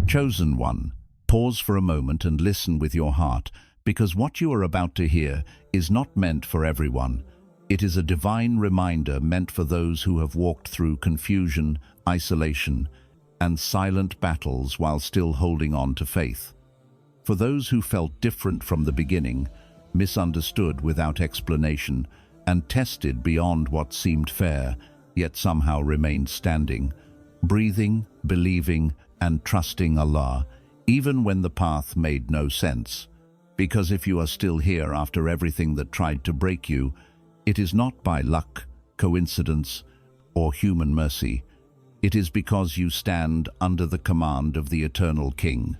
Chosen one, pause for a moment and listen with your heart, because what you are about to hear is not meant for everyone. It is a divine reminder meant for those who have walked through confusion, isolation, and silent battles while still holding on to faith. For those who felt different from the beginning, misunderstood without explanation, and tested beyond what seemed fair, yet somehow remained standing, breathing, believing, and trusting Allah, even when the path made no sense. Because if you are still here after everything that tried to break you, it is not by luck, coincidence, or human mercy. It is because you stand under the command of the Eternal King,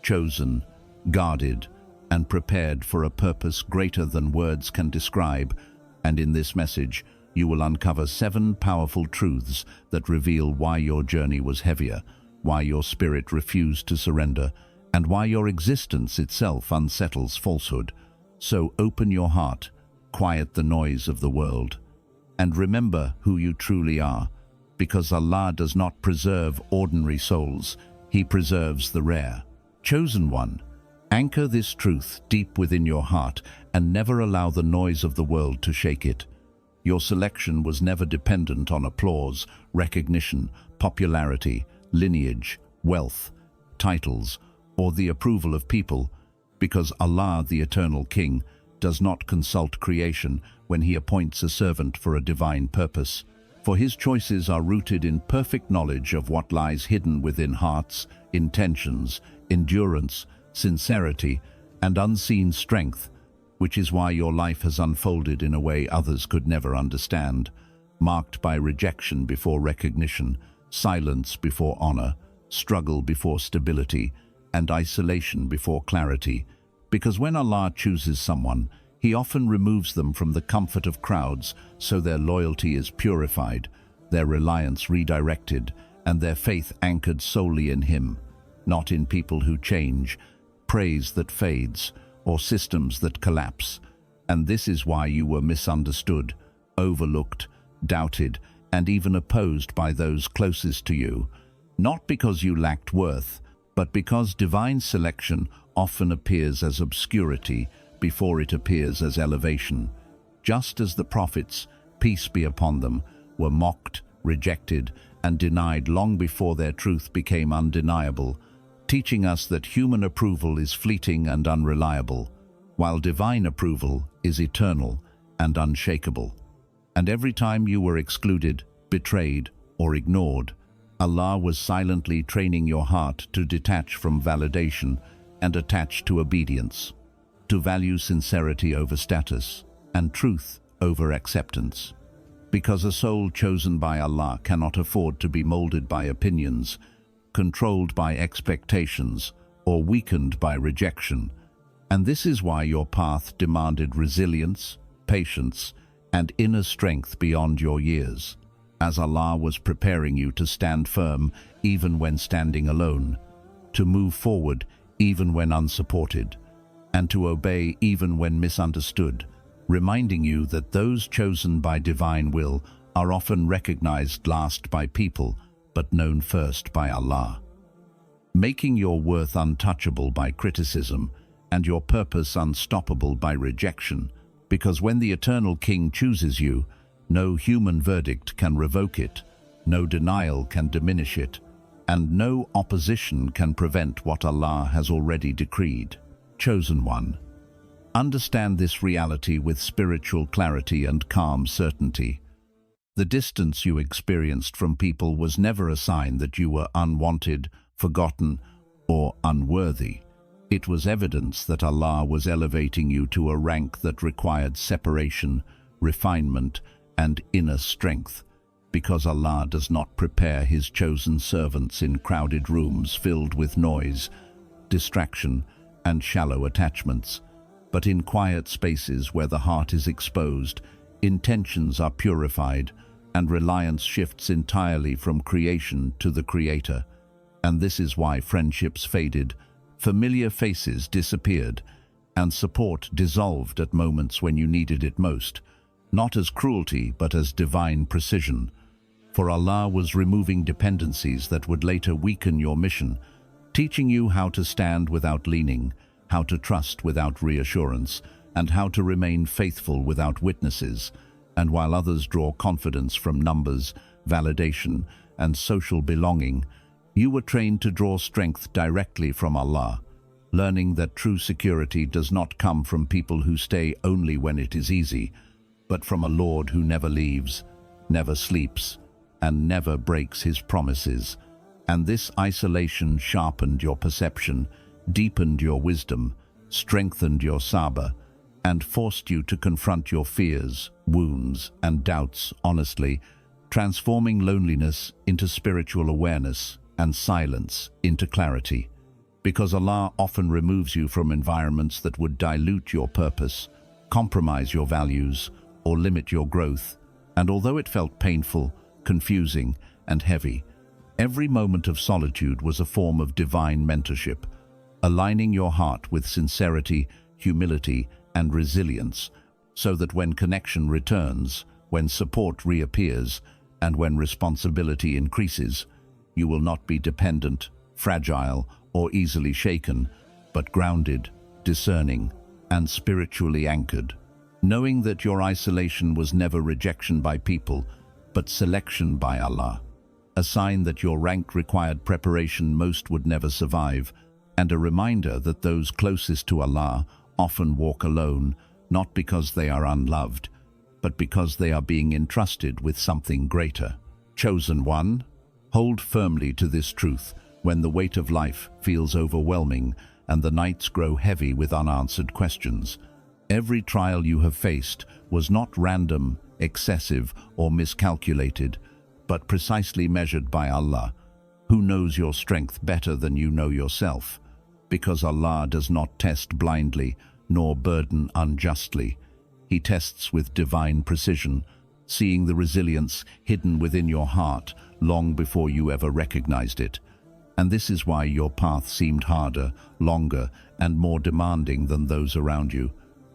chosen, guarded, and prepared for a purpose greater than words can describe. And in this message, you will uncover 7 powerful truths that reveal why your journey was heavier, why your spirit refused to surrender, and why your existence itself unsettles falsehood. So open your heart, quiet the noise of the world, and remember who you truly are, because Allah does not preserve ordinary souls, He preserves the rare. Chosen one, anchor this truth deep within your heart and never allow the noise of the world to shake it. Your selection was never dependent on applause, recognition, popularity, lineage, wealth, titles, or the approval of people, because Allah, the Eternal King, does not consult creation when He appoints a servant for a divine purpose. For His choices are rooted in perfect knowledge of what lies hidden within hearts, intentions, endurance, sincerity, and unseen strength, which is why your life has unfolded in a way others could never understand, marked by rejection before recognition, silence before honor, struggle before stability, and isolation before clarity. Because when Allah chooses someone, He often removes them from the comfort of crowds so their loyalty is purified, their reliance redirected, and their faith anchored solely in Him, not in people who change, praise that fades, or systems that collapse. And this is why you were misunderstood, overlooked, doubted, and even opposed by those closest to you, not because you lacked worth, but because divine selection often appears as obscurity before it appears as elevation. Just as the prophets, peace be upon them, were mocked, rejected, and denied long before their truth became undeniable, teaching us that human approval is fleeting and unreliable, while divine approval is eternal and unshakable. And every time you were excluded, betrayed, or ignored, Allah was silently training your heart to detach from validation and attach to obedience, to value sincerity over status and truth over acceptance. Because a soul chosen by Allah cannot afford to be molded by opinions, controlled by expectations, or weakened by rejection. And this is why your path demanded resilience, patience, and inner strength beyond your years, as Allah was preparing you to stand firm even when standing alone, to move forward even when unsupported, and to obey even when misunderstood, reminding you that those chosen by divine will are often recognized last by people, but known first by Allah, making your worth untouchable by criticism and your purpose unstoppable by rejection. Because when the Eternal King chooses you, no human verdict can revoke it, no denial can diminish it, and no opposition can prevent what Allah has already decreed. Chosen one, understand this reality with spiritual clarity and calm certainty. The distance you experienced from people was never a sign that you were unwanted, forgotten, or unworthy. It was evidence that Allah was elevating you to a rank that required separation, refinement, and inner strength, because Allah does not prepare His chosen servants in crowded rooms filled with noise, distraction, and shallow attachments, but in quiet spaces where the heart is exposed, intentions are purified, and reliance shifts entirely from creation to the Creator. And this is why friendships faded, familiar faces disappeared, and support dissolved at moments when you needed it most, not as cruelty but as divine precision. For Allah was removing dependencies that would later weaken your mission, teaching you how to stand without leaning, how to trust without reassurance, and how to remain faithful without witnesses. And while others draw confidence from numbers, validation, and social belonging, you were trained to draw strength directly from Allah, learning that true security does not come from people who stay only when it is easy, but from a Lord who never leaves, never sleeps, and never breaks his promises. And this isolation sharpened your perception, deepened your wisdom, strengthened your sabr, and forced you to confront your fears, wounds, and doubts honestly, transforming loneliness into spiritual awareness and silence into clarity. Because Allah often removes you from environments that would dilute your purpose, compromise your values, or limit your growth, and although it felt painful, confusing, and heavy, every moment of solitude was a form of divine mentorship, aligning your heart with sincerity, humility, and resilience, so that when connection returns, when support reappears, and when responsibility increases, you will not be dependent, fragile, or easily shaken, but grounded, discerning, and spiritually anchored, knowing that your isolation was never rejection by people, but selection by Allah, a sign that your rank required preparation most would never survive, and a reminder that those closest to Allah often walk alone, not because they are unloved, but because they are being entrusted with something greater. Chosen one, hold firmly to this truth when the weight of life feels overwhelming and the nights grow heavy with unanswered questions. Every trial you have faced was not random, excessive, or miscalculated, but precisely measured by Allah, who knows your strength better than you know yourself, because Allah does not test blindly nor burden unjustly. He tests with divine precision, seeing the resilience hidden within your heart long before you ever recognized it. And this is why your path seemed harder, longer, and more demanding than those around you,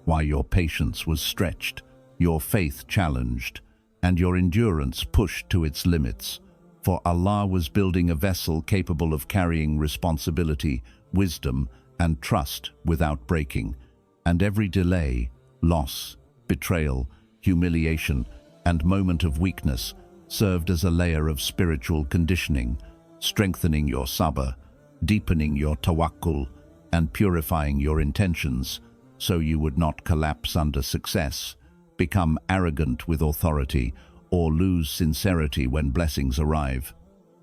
why your patience was stretched, your faith challenged, and your endurance pushed to its limits. For Allah was building a vessel capable of carrying responsibility, wisdom, and trust without breaking. And every delay, loss, betrayal, humiliation, and moment of weakness served as a layer of spiritual conditioning, strengthening your sabr, deepening your tawakkul, and purifying your intentions, so you would not collapse under success, become arrogant with authority, or lose sincerity when blessings arrive.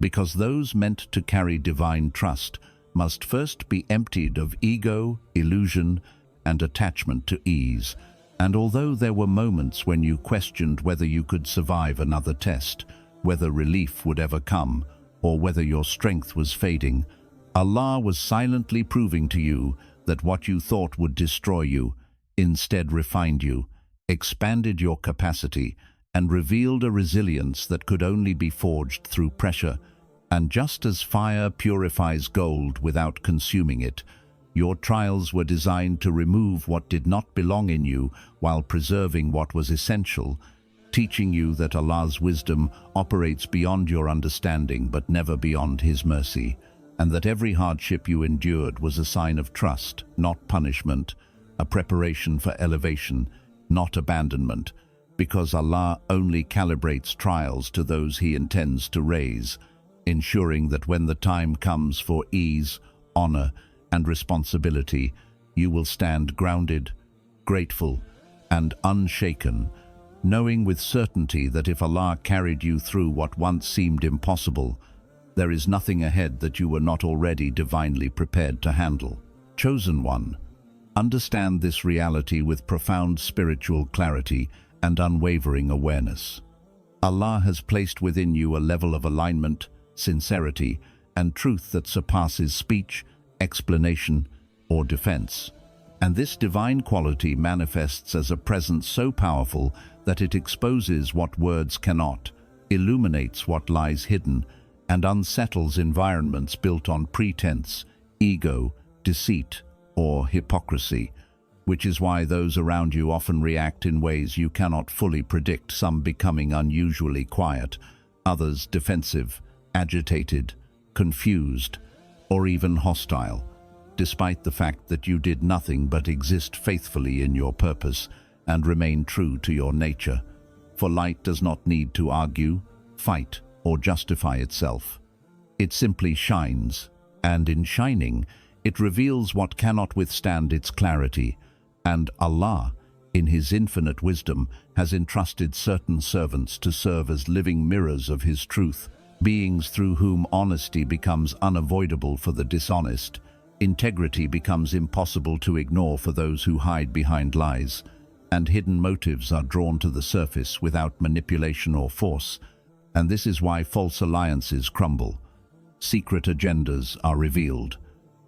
Because those meant to carry divine trust must first be emptied of ego, illusion, and attachment to ease. And although there were moments when you questioned whether you could survive another test, whether relief would ever come, or whether your strength was fading, Allah was silently proving to you that what you thought would destroy you instead refined you, expanded your capacity, and revealed a resilience that could only be forged through pressure. And just as fire purifies gold without consuming it, your trials were designed to remove what did not belong in you while preserving what was essential, teaching you that Allah's wisdom operates beyond your understanding but never beyond His mercy, and that every hardship you endured was a sign of trust, not punishment, a preparation for elevation, not abandonment, because Allah only calibrates trials to those He intends to raise, ensuring that when the time comes for ease, honor, and responsibility, you will stand grounded, grateful, and unshaken, knowing with certainty that if Allah carried you through what once seemed impossible, there is nothing ahead that you were not already divinely prepared to handle. Chosen one, understand this reality with profound spiritual clarity and unwavering awareness. Allah has placed within you a level of alignment, sincerity, and truth that surpasses speech, explanation, or defense. And this divine quality manifests as a presence so powerful that it exposes what words cannot, illuminates what lies hidden, and unsettles environments built on pretense, ego, deceit, or hypocrisy, which is why those around you often react in ways you cannot fully predict, some becoming unusually quiet, others defensive, agitated, confused, or even hostile, despite the fact that you did nothing but exist faithfully in your purpose and remain true to your nature. For light does not need to argue, fight, or justify itself. It simply shines, and in shining, it reveals what cannot withstand its clarity, and Allah, in His infinite wisdom, has entrusted certain servants to serve as living mirrors of His truth, beings through whom honesty becomes unavoidable for the dishonest, integrity becomes impossible to ignore for those who hide behind lies, and hidden motives are drawn to the surface without manipulation or force, and this is why false alliances crumble. Secret agendas are revealed.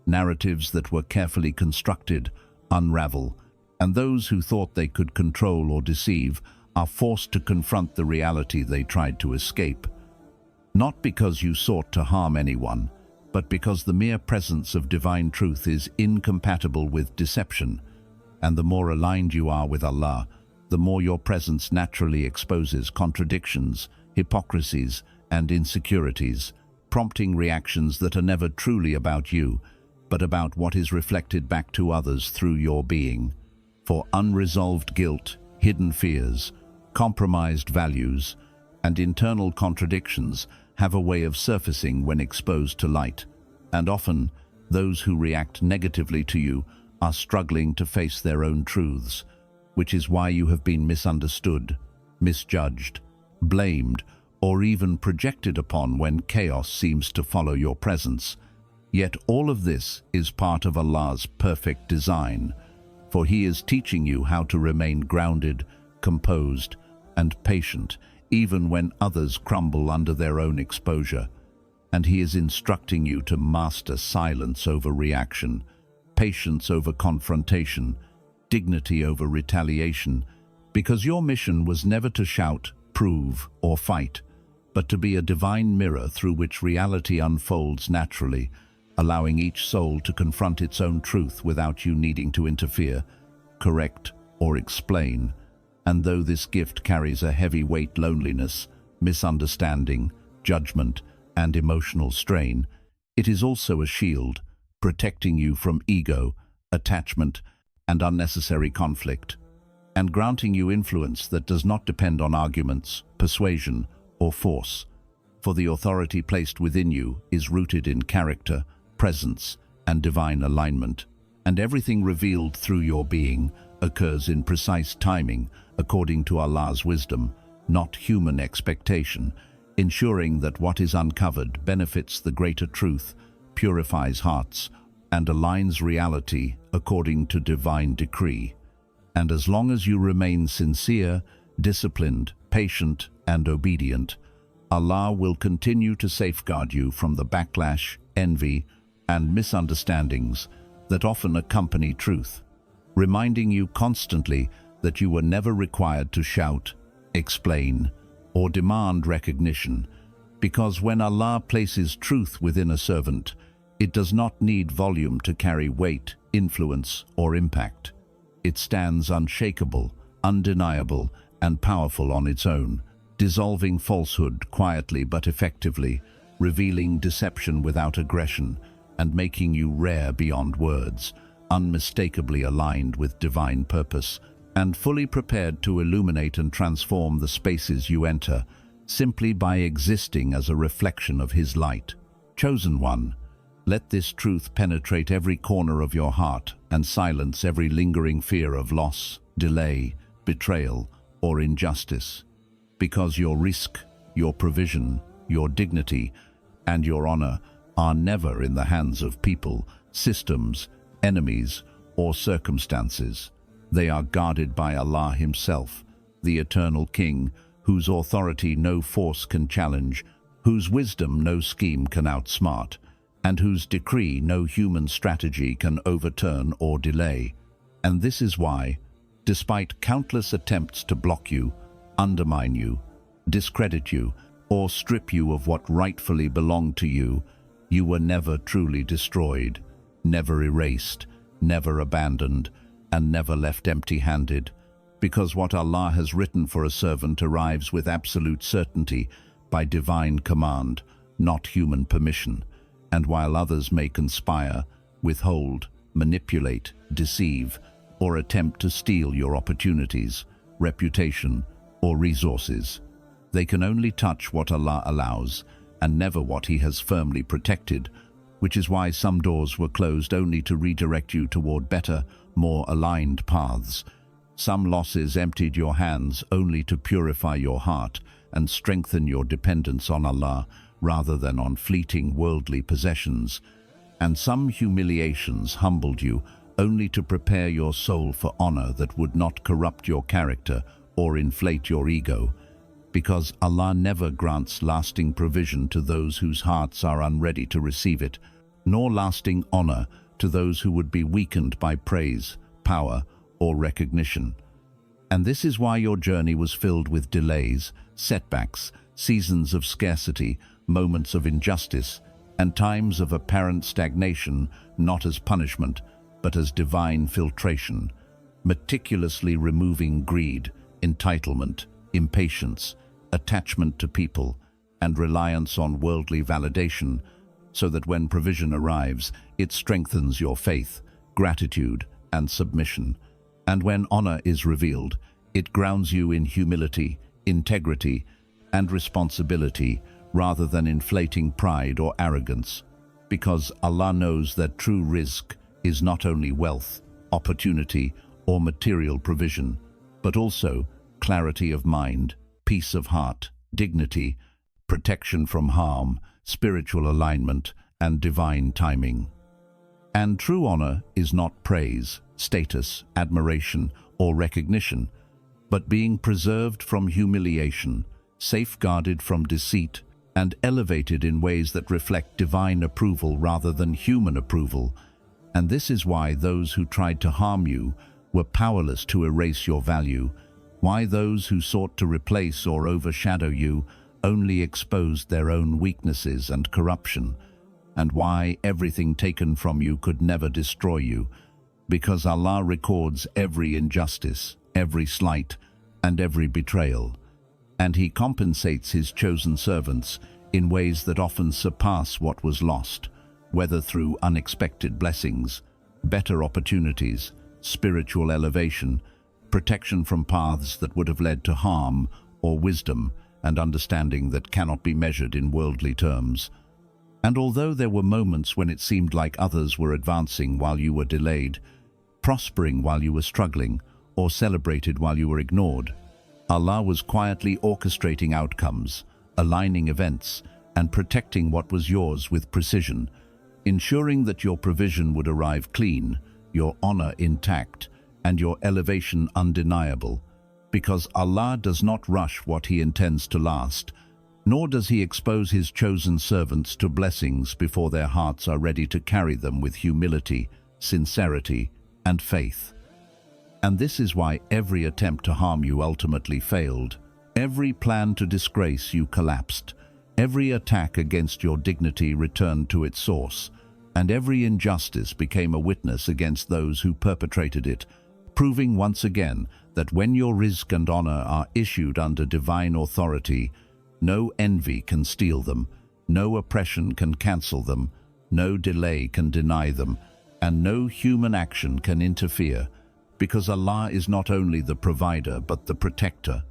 Narratives that were carefully constructed unravel, and those who thought they could control or deceive are forced to confront the reality they tried to escape. Not because you sought to harm anyone, but because the mere presence of divine truth is incompatible with deception, and the more aligned you are with Allah, the more your presence naturally exposes contradictions, hypocrisies, and insecurities, prompting reactions that are never truly about you, but about what is reflected back to others through your being. For unresolved guilt, hidden fears, compromised values, and internal contradictions have a way of surfacing when exposed to light, and often those who react negatively to you are struggling to face their own truths, which is why you have been misunderstood, misjudged, blamed, or even projected upon when chaos seems to follow your presence. Yet all of this is part of Allah's perfect design, for He is teaching you how to remain grounded, composed, and patient, even when others crumble under their own exposure. And He is instructing you to master silence over reaction, patience over confrontation, dignity over retaliation, because your mission was never to shout, prove, or fight, but to be a divine mirror through which reality unfolds naturally, allowing each soul to confront its own truth without you needing to interfere, correct, or explain. And though this gift carries a heavy-weight loneliness, misunderstanding, judgment, and emotional strain, it is also a shield, protecting you from ego, attachment, and unnecessary conflict, and granting you influence that does not depend on arguments, persuasion, or force. For the authority placed within you is rooted in character, presence, and divine alignment, and everything revealed through your being occurs in precise timing according to Allah's wisdom, not human expectation, ensuring that what is uncovered benefits the greater truth, purifies hearts, and aligns reality according to divine decree. And as long as you remain sincere, disciplined, patient, and obedient, Allah will continue to safeguard you from the backlash, envy, and misunderstandings that often accompany truth, reminding you constantly that you were never required to shout, explain, or demand recognition, because when Allah places truth within a servant, it does not need volume to carry weight, influence, or impact. It stands unshakable, undeniable, and powerful on its own, dissolving falsehood quietly but effectively, revealing deception without aggression, and making you rare beyond words, unmistakably aligned with divine purpose, and fully prepared to illuminate and transform the spaces you enter, simply by existing as a reflection of His light. Chosen one, let this truth penetrate every corner of your heart and silence every lingering fear of loss, delay, betrayal, or injustice. Because your risk, your provision, your dignity, and your honor are never in the hands of people, systems, enemies, or circumstances. They are guarded by Allah Himself, the Eternal King, whose authority no force can challenge, whose wisdom no scheme can outsmart, and whose decree no human strategy can overturn or delay. And this is why, despite countless attempts to block you, undermine you, discredit you, or strip you of what rightfully belonged to you, you were never truly destroyed, never erased, never abandoned, and never left empty-handed, because what Allah has written for a servant arrives with absolute certainty by divine command, not human permission. and while others may conspire, withhold, manipulate, deceive, or attempt to steal your opportunities, reputation, or resources, they can only touch what Allah allows and never what He has firmly protected, which is why some doors were closed only to redirect you toward better, more aligned paths. Some losses emptied your hands only to purify your heart and strengthen your dependence on Allah rather than on fleeting worldly possessions. And some humiliations humbled you only to prepare your soul for honor that would not corrupt your character or inflate your ego, because Allah never grants lasting provision to those whose hearts are unready to receive it, nor lasting honor to those who would be weakened by praise, power, or recognition. And this is why your journey was filled with delays, setbacks, seasons of scarcity, moments of injustice, and times of apparent stagnation, not as punishment, but as divine filtration, meticulously removing greed, entitlement, impatience, attachment to people, and reliance on worldly validation, so that when provision arrives, it strengthens your faith, gratitude, and submission. And when honor is revealed, it grounds you in humility, integrity, and responsibility, rather than inflating pride or arrogance, because Allah knows that true rizq is not only wealth, opportunity, or material provision, but also clarity of mind, peace of heart, dignity, protection from harm, spiritual alignment, and divine timing. And true honor is not praise, status, admiration, or recognition, but being preserved from humiliation, safeguarded from deceit, and elevated in ways that reflect divine approval rather than human approval. And this is why those who tried to harm you were powerless to erase your value, why those who sought to replace or overshadow you only exposed their own weaknesses and corruption, and why everything taken from you could never destroy you, because Allah records every injustice, every slight, and every betrayal, and He compensates His chosen servants in ways that often surpass what was lost, whether through unexpected blessings, better opportunities, spiritual elevation, protection from paths that would have led to harm, or wisdom and understanding that cannot be measured in worldly terms. And although there were moments when it seemed like others were advancing while you were delayed, prospering while you were struggling, or celebrated while you were ignored, Allah was quietly orchestrating outcomes, aligning events, and protecting what was yours with precision, ensuring that your provision would arrive clean, your honor intact, and your elevation undeniable, because Allah does not rush what He intends to last, nor does He expose His chosen servants to blessings before their hearts are ready to carry them with humility, sincerity, and faith. And this is why every attempt to harm you ultimately failed, every plan to disgrace you collapsed, every attack against your dignity returned to its source, and every injustice became a witness against those who perpetrated it, proving once again that when your rizq and honor are issued under divine authority, no envy can steal them, no oppression can cancel them, no delay can deny them, and no human action can interfere, because Allah is not only the provider but the protector,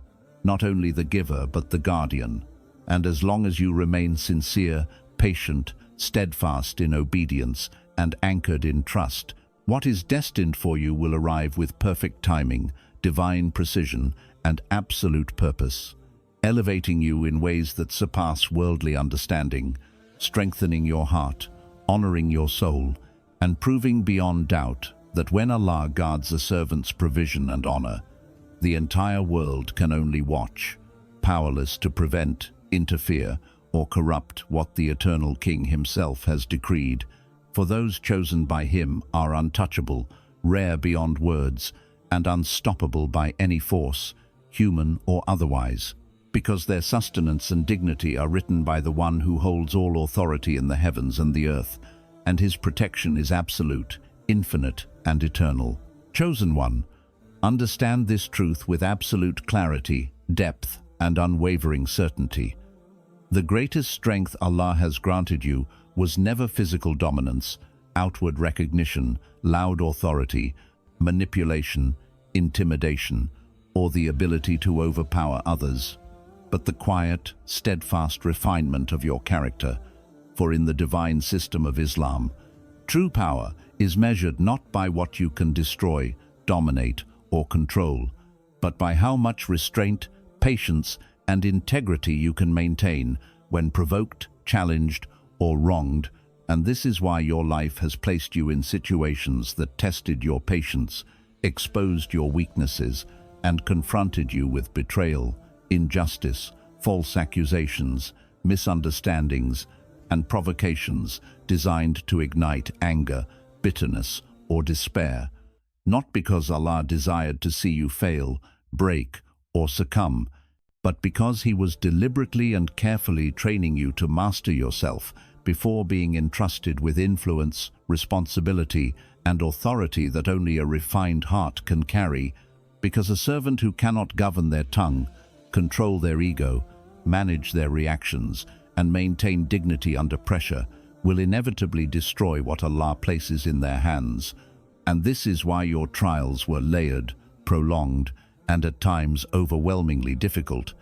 not only the giver but the guardian. And as long as you remain sincere, patient, steadfast in obedience, and anchored in trust, what is destined for you will arrive with perfect timing, divine precision, and absolute purpose, elevating you in ways that surpass worldly understanding, strengthening your heart, honoring your soul, and proving beyond doubt that when Allah guards a servant's provision and honor, the entire world can only watch, powerless to prevent, interfere, or corrupt what the eternal King Himself has decreed. For those chosen by Him are untouchable, rare beyond words, and unstoppable by any force, human or otherwise, because their sustenance and dignity are written by the One who holds all authority in the heavens and the earth, and His protection is absolute, infinite, and eternal. Chosen one, understand this truth with absolute clarity, depth, and unwavering certainty. The greatest strength Allah has granted you was never physical dominance, outward recognition, loud authority, manipulation, intimidation, or the ability to overpower others, but the quiet, steadfast refinement of your character. For in the divine system of Islam, true power is measured not by what you can destroy, dominate, or control, but by how much restraint, patience, and integrity you can maintain when provoked, challenged, or wronged. And this is why your life has placed you in situations that tested your patience, exposed your weaknesses, and confronted you with betrayal, injustice, false accusations, misunderstandings, and provocations designed to ignite anger, bitterness, or despair, not because Allah desired to see you fail, break, or succumb, but because He was deliberately and carefully training you to master yourself before being entrusted with influence, responsibility, and authority that only a refined heart can carry, because a servant who cannot govern their tongue, control their ego, manage their reactions, and maintain dignity under pressure will inevitably destroy what Allah places in their hands. And this is why your trials were layered, prolonged, and at times overwhelmingly difficult,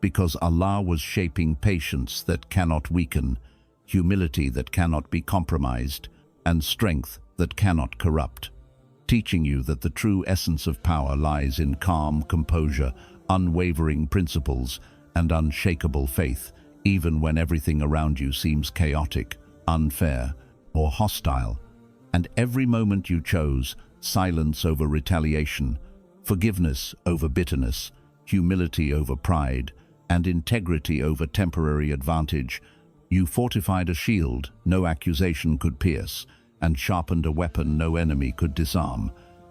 because Allah was shaping patience that cannot weaken, humility that cannot be compromised, and strength that cannot corrupt, teaching you that the true essence of power lies in calm composure, unwavering principles, and unshakable faith, even when everything around you seems chaotic, unfair, or hostile. And every moment you chose silence over retaliation, forgiveness over bitterness, humility over pride, and integrity over temporary advantage, you fortified a shield no accusation could pierce, and sharpened a weapon no enemy could disarm.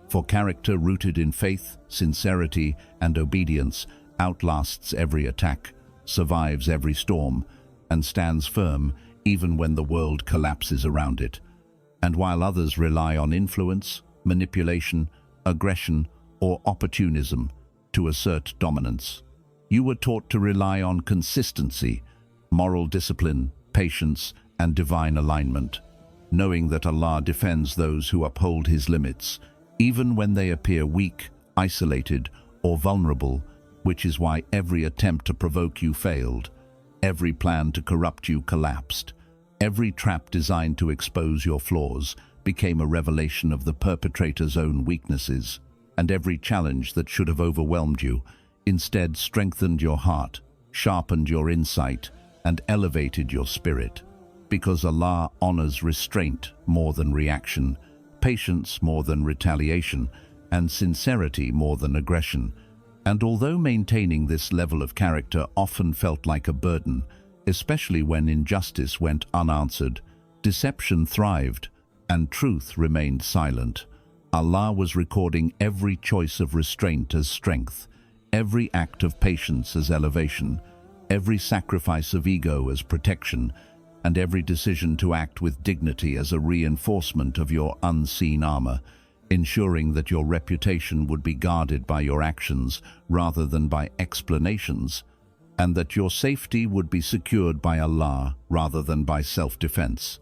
For character rooted in faith, sincerity, and obedience outlasts every attack, survives every storm, and stands firm even when the world collapses around it. And while others rely on influence, manipulation, aggression, or opportunism to assert dominance, you were taught to rely on consistency, moral discipline, patience, and divine alignment, knowing that Allah defends those who uphold His limits, even when they appear weak, isolated, or vulnerable, which is why every attempt to provoke you failed, every plan to corrupt you collapsed, every trap designed to expose your flaws became a revelation of the perpetrator's own weaknesses, and every challenge that should have overwhelmed you instead strengthened your heart, sharpened your insight, and elevated your spirit. Because Allah honors restraint more than reaction, patience more than retaliation, and sincerity more than aggression. And although maintaining this level of character often felt like a burden, especially when injustice went unanswered, deception thrived, and truth remained silent, Allah was recording every choice of restraint as strength, every act of patience as elevation, every sacrifice of ego as protection, and every decision to act with dignity as a reinforcement of your unseen armor, ensuring that your reputation would be guarded by your actions rather than by explanations, and that your safety would be secured by Allah rather than by self-defense.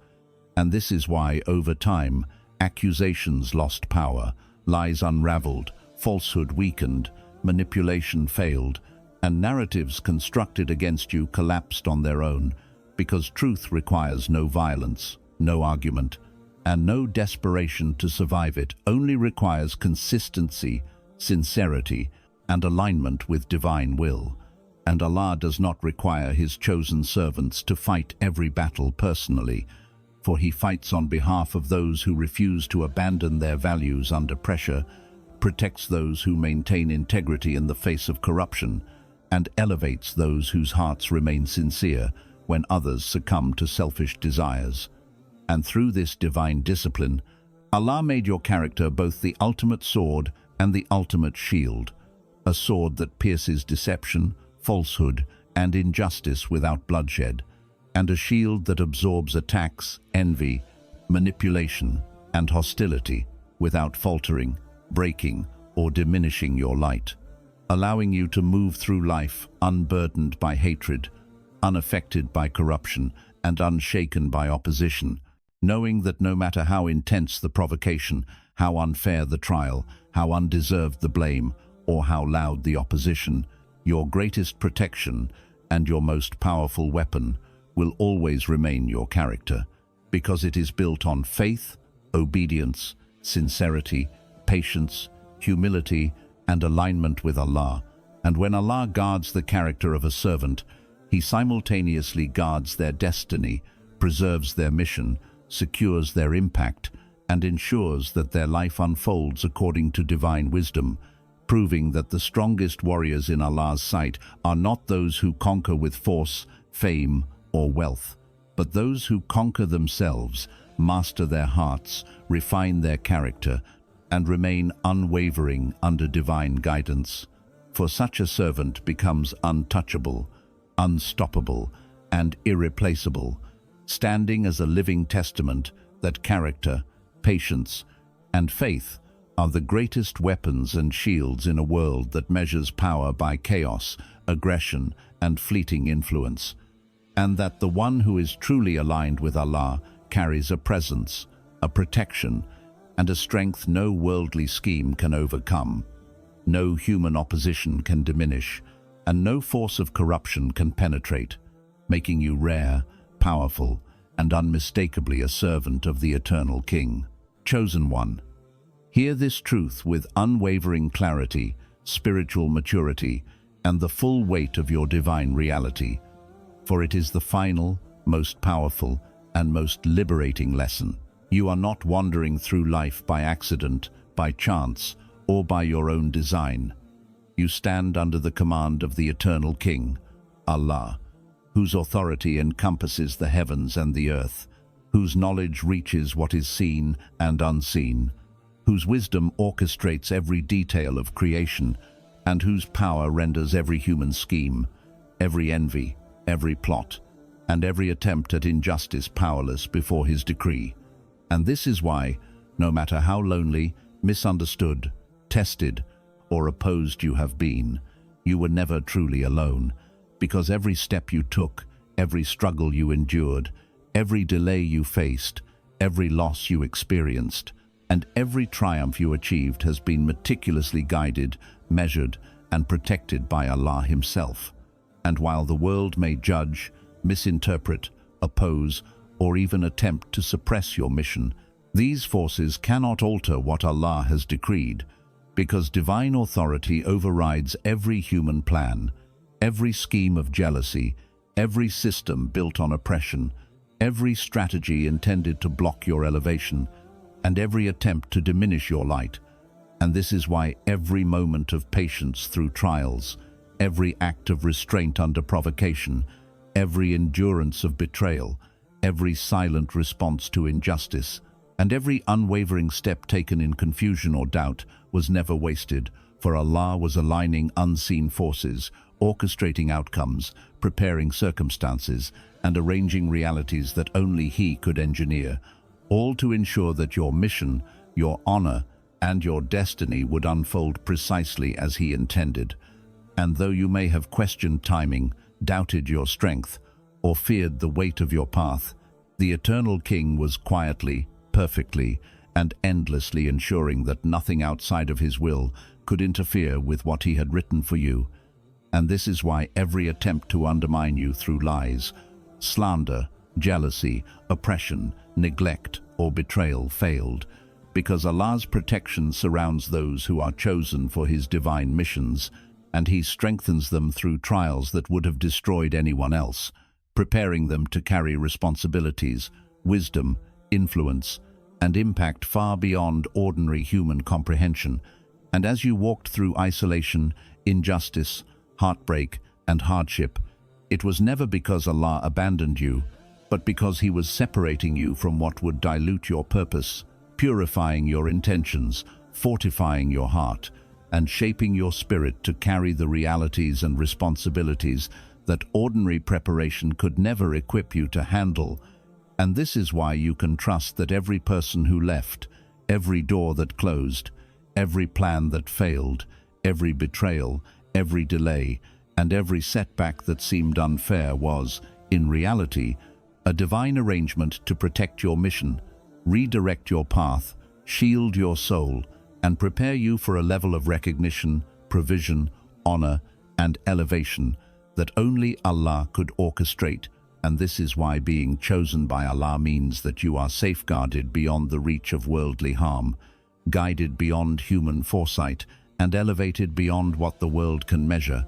And this is why, over time, accusations lost power, lies unraveled, falsehood weakened, manipulation failed, and narratives constructed against you collapsed on their own, because truth requires no violence, no argument, and no desperation to survive. It only requires consistency, sincerity, and alignment with divine will. And Allah does not require His chosen servants to fight every battle personally, for He fights on behalf of those who refuse to abandon their values under pressure, protects those who maintain integrity in the face of corruption, and elevates those whose hearts remain sincere when others succumb to selfish desires. And through this divine discipline, Allah made your character both the ultimate sword and the ultimate shield, a sword that pierces deception, falsehood, and injustice without bloodshed, and a shield that absorbs attacks, envy, manipulation, and hostility without faltering, breaking, or diminishing your light, allowing you to move through life unburdened by hatred, unaffected by corruption, and unshaken by opposition, knowing that no matter how intense the provocation, how unfair the trial, how undeserved the blame, or how loud the opposition, your greatest protection and your most powerful weapon will always remain your character, because it is built on faith, obedience, sincerity, patience, humility, and alignment with Allah. And when Allah guards the character of a servant, He simultaneously guards their destiny, preserves their mission, secures their impact, and ensures that their life unfolds according to divine wisdom, proving that the strongest warriors in Allah's sight are not those who conquer with force, fame, or wealth, but those who conquer themselves, master their hearts, refine their character, and remain unwavering under divine guidance. For such a servant becomes untouchable, unstoppable, and irreplaceable, standing as a living testament that character, patience, and faith are the greatest weapons and shields in a world that measures power by chaos, aggression, and fleeting influence, and that the one who is truly aligned with Allah carries a presence, a protection, and a strength no worldly scheme can overcome, no human opposition can diminish, and no force of corruption can penetrate, making you rare, powerful, and unmistakably a servant of the eternal King. Chosen one, hear this truth with unwavering clarity, spiritual maturity, and the full weight of your divine reality, for it is the final, most powerful, and most liberating lesson. You are not wandering through life by accident, by chance, or by your own design. You stand under the command of the eternal King, Allah, whose authority encompasses the heavens and the earth, whose knowledge reaches what is seen and unseen, whose wisdom orchestrates every detail of creation, and whose power renders every human scheme, every envy, every plot, and every attempt at injustice powerless before His decree. And this is why, no matter how lonely, misunderstood, tested, or opposed you have been, you were never truly alone, because every step you took, every struggle you endured, every delay you faced, every loss you experienced, and every triumph you achieved has been meticulously guided, measured, and protected by Allah Himself. And while the world may judge, misinterpret, oppose, or even attempt to suppress your mission, these forces cannot alter what Allah has decreed, because divine authority overrides every human plan, every scheme of jealousy, every system built on oppression, every strategy intended to block your elevation, and every attempt to diminish your light. And this is why every moment of patience through trials, every act of restraint under provocation, every endurance of betrayal, every silent response to injustice, and every unwavering step taken in confusion or doubt was never wasted, for Allah was aligning unseen forces, orchestrating outcomes, preparing circumstances, and arranging realities that only He could engineer, all to ensure that your mission, your honor, and your destiny would unfold precisely as He intended. And though you may have questioned timing, doubted your strength, or feared the weight of your path, the Eternal King was quietly, perfectly, and endlessly ensuring that nothing outside of His will could interfere with what He had written for you. And this is why every attempt to undermine you through lies, slander, jealousy, oppression, neglect, or betrayal failed, because Allah's protection surrounds those who are chosen for His divine missions, and He strengthens them through trials that would have destroyed anyone else, preparing them to carry responsibilities, wisdom, influence, and impact far beyond ordinary human comprehension. And as you walked through isolation, injustice, heartbreak, and hardship, it was never because Allah abandoned you, but because He was separating you from what would dilute your purpose, purifying your intentions, fortifying your heart, and shaping your spirit to carry the realities and responsibilities that ordinary preparation could never equip you to handle. And this is why you can trust that every person who left, every door that closed, every plan that failed, every betrayal, every delay, and every setback that seemed unfair was, in reality, a divine arrangement to protect your mission, redirect your path, shield your soul, and prepare you for a level of recognition, provision, honor, and elevation that only Allah could orchestrate. And this is why being chosen by Allah means that you are safeguarded beyond the reach of worldly harm, guided beyond human foresight, and elevated beyond what the world can measure,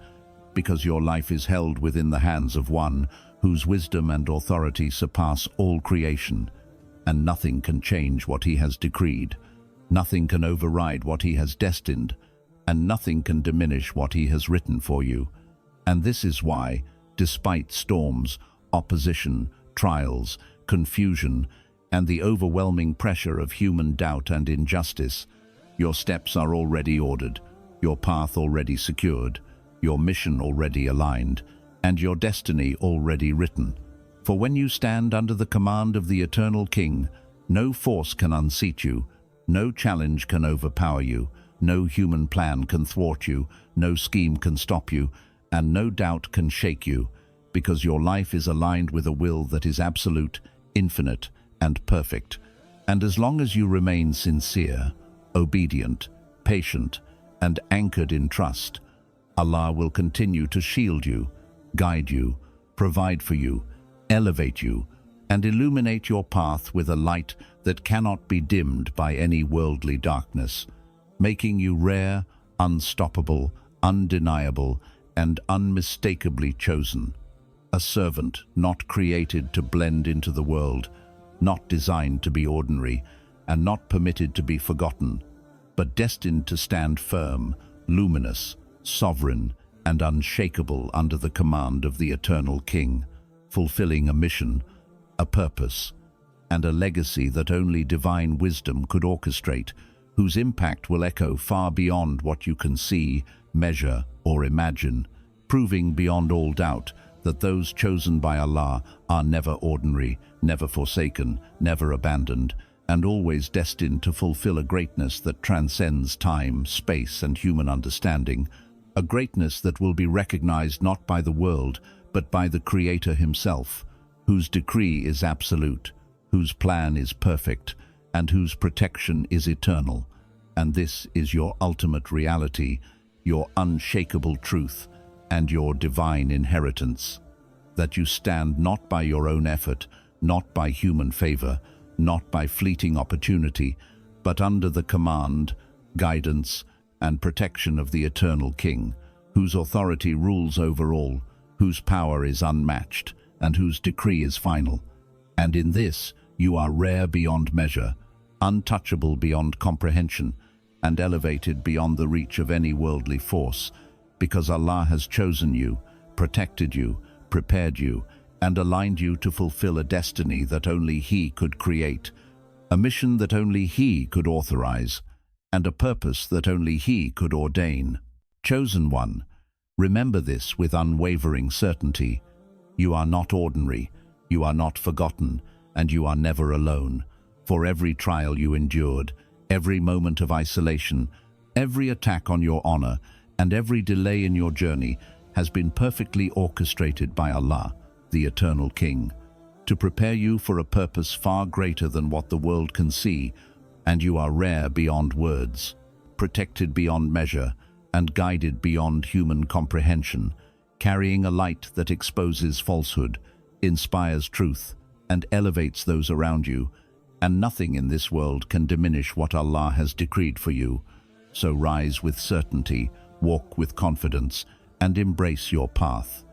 because your life is held within the hands of one whose wisdom and authority surpass all creation, and nothing can change what he has decreed, nothing can override what he has destined, and nothing can diminish what he has written for you. And this is why, despite storms, opposition, trials, confusion, and the overwhelming pressure of human doubt and injustice, your steps are already ordered, your path already secured, your mission already aligned, and your destiny already written. For when you stand under the command of the Eternal King, no force can unseat you, no challenge can overpower you, no human plan can thwart you, no scheme can stop you, and no doubt can shake you, because your life is aligned with a will that is absolute, infinite, and perfect. And as long as you remain sincere, obedient, patient, and anchored in trust, Allah will continue to shield you, guide you, provide for you, elevate you, and illuminate your path with a light that cannot be dimmed by any worldly darkness, making you rare, unstoppable, undeniable, and unmistakably chosen. A servant not created to blend into the world, not designed to be ordinary, and not permitted to be forgotten, but destined to stand firm, luminous, sovereign, and unshakable under the command of the Eternal King, fulfilling a mission, a purpose, and a legacy that only divine wisdom could orchestrate, whose impact will echo far beyond what you can see, measure, or imagine, proving beyond all doubt that those chosen by Allah are never ordinary, never forsaken, never abandoned, and always destined to fulfill a greatness that transcends time, space, and human understanding, a greatness that will be recognized not by the world, but by the Creator himself, whose decree is absolute, whose plan is perfect, and whose protection is eternal. And this is your ultimate reality, your unshakable truth, and your divine inheritance, that you stand not by your own effort, not by human favor, not by fleeting opportunity, but under the command, guidance, and protection of the Eternal King, whose authority rules over all, whose power is unmatched, and whose decree is final. And in this you are rare beyond measure, untouchable beyond comprehension, and elevated beyond the reach of any worldly force, because Allah has chosen you, protected you, prepared you, and aligned you to fulfill a destiny that only He could create, a mission that only He could authorize, and a purpose that only He could ordain. Chosen one, remember this with unwavering certainty. You are not ordinary, you are not forgotten, and you are never alone. For every trial you endured, every moment of isolation, every attack on your honor, and every delay in your journey has been perfectly orchestrated by Allah, the Eternal King, to prepare you for a purpose far greater than what the world can see, and you are rare beyond words, protected beyond measure, and guided beyond human comprehension, carrying a light that exposes falsehood, inspires truth, and elevates those around you, and nothing in this world can diminish what Allah has decreed for you. So rise with certainty, walk with confidence, and embrace your path.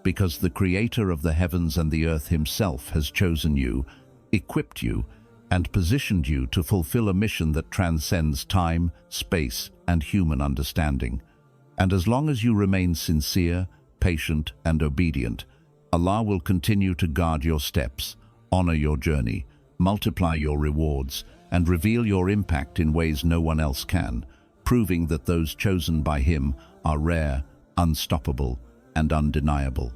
Because the Creator of the heavens and the earth himself has chosen you, equipped you, and positioned you to fulfill a mission that transcends time, space, and human understanding. And as long as you remain sincere, patient, and obedient, Allah will continue to guard your steps, honor your journey, multiply your rewards, and reveal your impact in ways no one else can, proving that those chosen by Him are rare, unstoppable, and undeniable.